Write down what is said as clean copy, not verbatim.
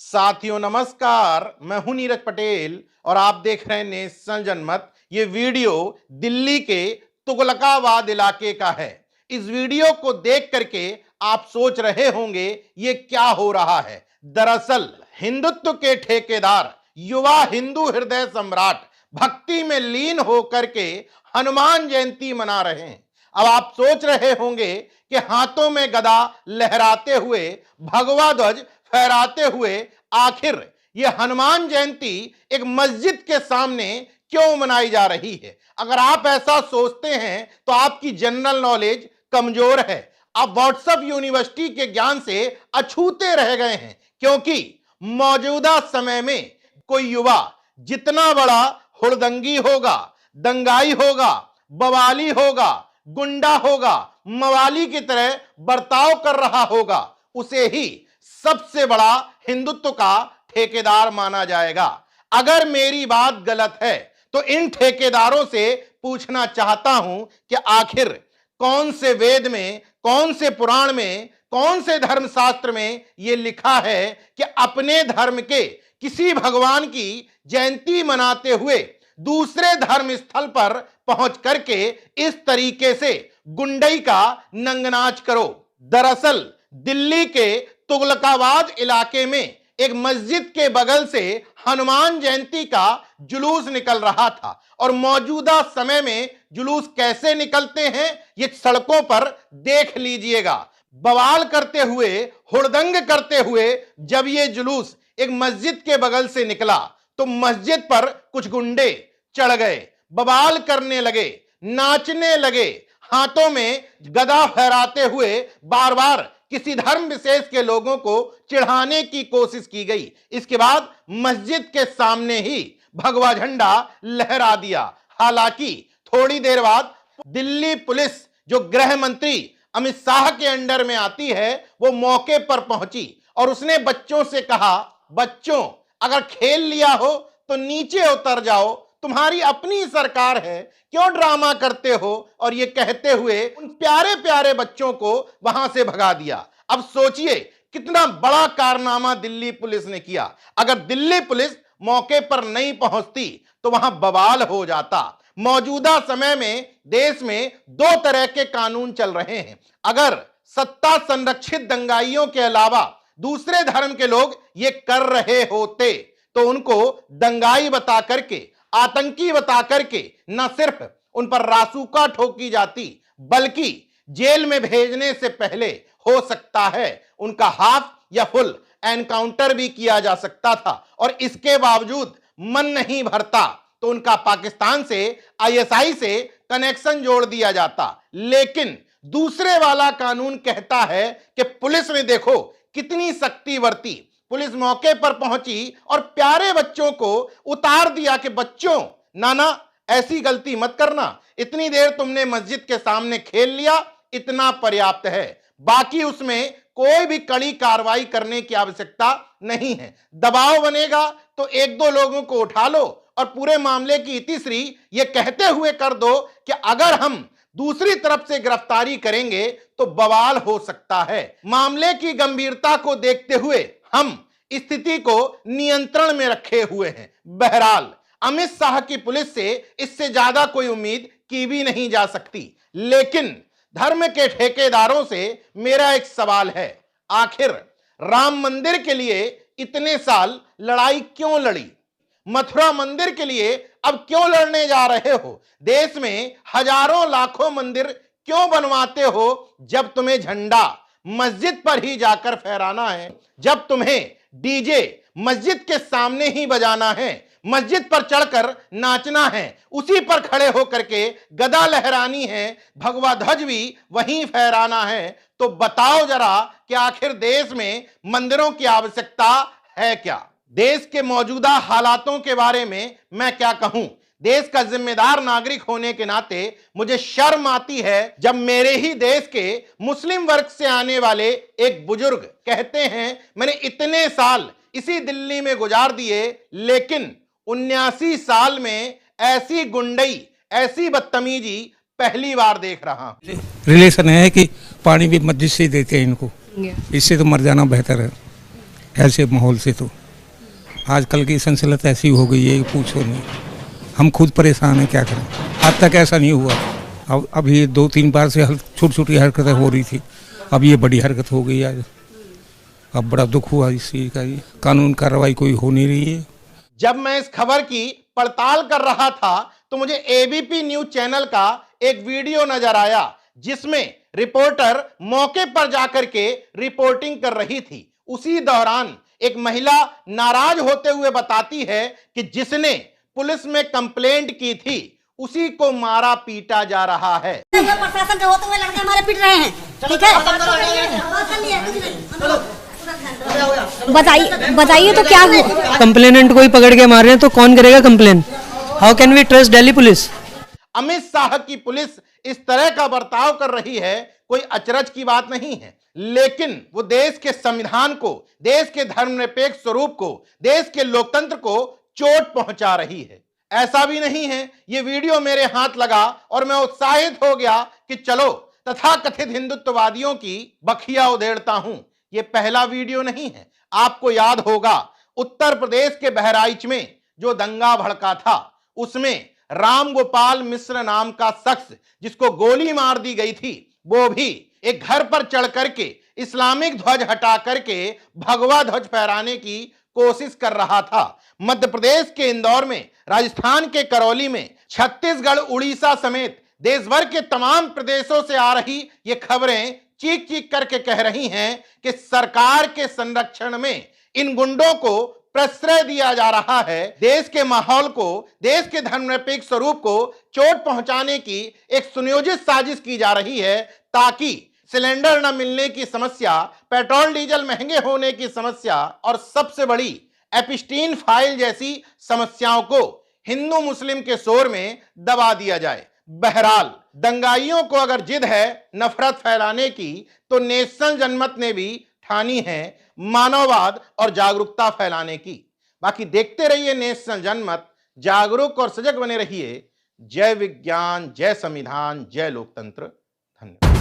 साथियों नमस्कार, मैं हूं नीरज पटेल और आप देख रहे हैं नेशनल जनमत। ये वीडियो दिल्ली के तुगलकाबाद इलाके का है। इस वीडियो को देख करके आप सोच रहे होंगे ये क्या हो रहा है। दरअसल हिंदुत्व के ठेकेदार, युवा हिंदू हृदय सम्राट भक्ति में लीन होकर के हनुमान जयंती मना रहे हैं। अब आप सोच रहे होंगे कि हाथों में गदा लहराते हुए, भगवा ध्वज फहराते हुए आखिर ये हनुमान जयंती एक मस्जिद के सामने क्यों मनाई जा रही है। अगर आप ऐसा सोचते हैं तो आपकी जनरल नॉलेज कमजोर है। आप व्हाट्सएप यूनिवर्सिटी के ज्ञान से अछूते रह गए हैं, क्योंकि मौजूदा समय में कोई युवा जितना बड़ा हुड़दंगी होगा, दंगाई होगा, बवाली होगा, गुंडा होगा, मवाली की तरह बर्ताव कर रहा होगा, उसे ही सबसे बड़ा हिंदुत्व का ठेकेदार माना जाएगा। अगर मेरी बात गलत है तो इन ठेकेदारों से पूछना चाहता हूं कि आखिर कौन से वेद में, कौन से पुराण में, कौन से धर्मशास्त्र में यह लिखा है कि अपने धर्म के किसी भगवान की जयंती मनाते हुए दूसरे धर्म स्थल पर पहुंच करके इस तरीके से गुंडई का नंगनाच करो। दरअसल दिल्ली के तुगलकाबाद इलाके में एक मस्जिद के बगल से हनुमान जयंती का जुलूस निकल रहा था और मौजूदा समय में जुलूस कैसे निकलते हैं ये सड़कों पर देख लीजिएगा। बवाल करते हुए, हुड़दंग करते हुए जब ये जुलूस एक मस्जिद के बगल से निकला तो मस्जिद पर कुछ गुंडे चढ़ गए, बवाल करने लगे, नाचने लगे, हाथों में गदा फहराते हुए बार बार किसी धर्म विशेष के लोगों को चिढ़ाने की कोशिश की गई। इसके बाद मस्जिद के सामने ही भगवा झंडा लहरा दिया। हालांकि थोड़ी देर बाद दिल्ली पुलिस, जो गृह मंत्री अमित शाह के अंडर में आती है, वो मौके पर पहुंची और उसने बच्चों से कहा, बच्चों अगर खेल लिया हो तो नीचे उतर जाओ, तुम्हारी अपनी सरकार है, क्यों ड्रामा करते हो। और ये कहते हुए उन प्यारे प्यारे बच्चों को वहां से भगा दिया। अब सोचिए कितना बड़ा कारनामा दिल्ली पुलिस ने किया। अगर दिल्ली पुलिस मौके पर नहीं पहुंचती तो वहां बवाल हो जाता। मौजूदा समय में देश में दो तरह के कानून चल रहे हैं। अगर सत्ता संरक्षित दंगाइयों के अलावा दूसरे धर्म के लोग ये कर रहे होते तो उनको दंगाई बता करके, आतंकी बता करके न सिर्फ उन पर रासूका ठोकी जाती, बल्कि जेल में भेजने से पहले हो सकता है उनका हाफ या फुल एनकाउंटर भी किया जा सकता था। और इसके बावजूद मन नहीं भरता तो उनका पाकिस्तान से, आईएसआई से कनेक्शन जोड़ दिया जाता। लेकिन दूसरे वाला कानून कहता है कि पुलिस ने देखो कितनी सख्ती बरती। पुलिस मौके पर पहुंची और प्यारे बच्चों को उतार दिया कि बच्चों, नाना ऐसी गलती मत करना, इतनी देर तुमने मस्जिद के सामने खेल लिया, इतना पर्याप्त है, बाकी उसमें कोई भी कड़ी कार्रवाई करने की आवश्यकता नहीं है। दबाव बनेगा तो एक दो लोगों को उठा लो और पूरे मामले की इतिश्री ये कहते हुए कर दो कि अगर हम दूसरी तरफ से गिरफ्तारी करेंगे तो बवाल हो सकता है। मामले की गंभीरता को देखते हुए हम स्थिति को नियंत्रण में रखे हुए हैं। बहरहाल अमित शाह की पुलिस से इससे ज्यादा कोई उम्मीद की भी नहीं जा सकती। लेकिन धर्म के ठेकेदारों से मेरा एक सवाल है, आखिर राम मंदिर के लिए इतने साल लड़ाई क्यों लड़ी? मथुरा मंदिर के लिए अब क्यों लड़ने जा रहे हो? देश में हजारों लाखों मंदिर क्यों बनवाते हो जब तुम्हें झंडा मस्जिद पर ही जाकर फहराना है, जब तुम्हें डीजे मस्जिद के सामने ही बजाना है, मस्जिद पर चढ़कर नाचना है, उसी पर खड़े होकर के गदा लहरानी है, भगवा ध्वज भी वहीं फहराना है। तो बताओ जरा कि आखिर देश में मंदिरों की आवश्यकता है क्या? देश के मौजूदा हालातों के बारे में मैं क्या कहूं? देश का जिम्मेदार नागरिक होने के नाते मुझे शर्म आती है जब मेरे ही देश के मुस्लिम वर्ग से आने वाले एक बुजुर्ग कहते हैं, मैंने इतने साल इसी दिल्ली में गुजार दिए, लेकिन 79 साल में ऐसी गुंडई, ऐसी बदतमीजी पहली बार देख रहा हूं। रिलेशन है कि पानी भी मस्जिद से देते हैं इनको, इससे तो मर जाना बेहतर है ऐसे माहौल से। तो आजकल की संसलत ऐसी हो गई है कि पूछो नहीं, हम खुद परेशान हैं, क्या करें। आज तक ऐसा नहीं हुआ, अब ये 2-3 बार से छोटी छोटी हरकतें हो रही थी, अब ये बड़ी हरकत हो गई आज। अब बड़ा दुख हुआ इस चीज़ का, ये कानून कार्रवाई कोई हो नहीं रही है। जब मैं इस खबर की पड़ताल कर रहा था तो मुझे एबीपी न्यूज चैनल का एक वीडियो नजर आया जिसमें रिपोर्टर मौके पर जाकर के रिपोर्टिंग कर रही थी। उसी दौरान एक महिला नाराज होते हुए बताती है कि जिसने पुलिस में कंप्लेंट की थी उसी को मारा पीटा जा रहा है। प्रशासन के होते हुए लड़के हमारे पीट रहे हैं, ठीक है। बताइए तो क्या हुआ? कंप्लेनेंट को ही पकड़ के मार रहे हैं तो कौन करेगा complain? How can we trust Delhi police? Amit Shah की पुलिस इस तरह का बर्ताव कर रही है, कोई अचरज की बात नहीं है, लेकिन वो देश के संविधान को, देश के धर्मनिरपेक्ष स्वरूप को, देश के लोकतंत्र को चोट पहुंचा रही है। ऐसा भी नहीं है ये वीडियो मेरे हाथ लगा और मैं उत्साहित हो गया कि चलो तथाकथित हिंदुत्ववादियों की बखिया उधेड़ता हूं। ये पहला वीडियो नहीं है। आपको याद होगा उत्तर प्रदेश के बहराइच में जो दंगा भड़का था उसमें राम गोपाल मिश्र नाम का शख्स जिसको गोली मार दी गई थी, वो भी एक घर पर चढ़ करके इस्लामिक ध्वज हटा करके भगवा ध्वज फहराने की कोशिश कर रहा था। मध्य प्रदेश के इंदौर में, राजस्थान के करौली में, छत्तीसगढ़, उड़ीसा समेत देश भर के तमाम प्रदेशों से आ रही ये खबरें चीख चीख करके कह रही हैं कि सरकार के संरक्षण में इन गुंडों को प्रश्रय दिया जा रहा है। देश के माहौल को, देश के धर्मनिरपेक्ष स्वरूप को चोट पहुंचाने की एक सुनियोजित साजिश की जा रही है ताकि सिलेंडर न मिलने की समस्या, पेट्रोल डीजल महंगे होने की समस्या और सबसे बड़ी एपिस्टीन फाइल जैसी समस्याओं को हिंदू मुस्लिम के शोर में दबा दिया जाए। बहरहाल दंगाइयों को अगर जिद है नफरत फैलाने की तो नेशनल जनमत ने भी ठानी है मानववाद और जागरूकता फैलाने की। बाकी देखते रहिए नेशनल जनमत, जागरूक और सजग बने रहिए। जय विज्ञान, जय संविधान, जय लोकतंत्र। धन्यवाद।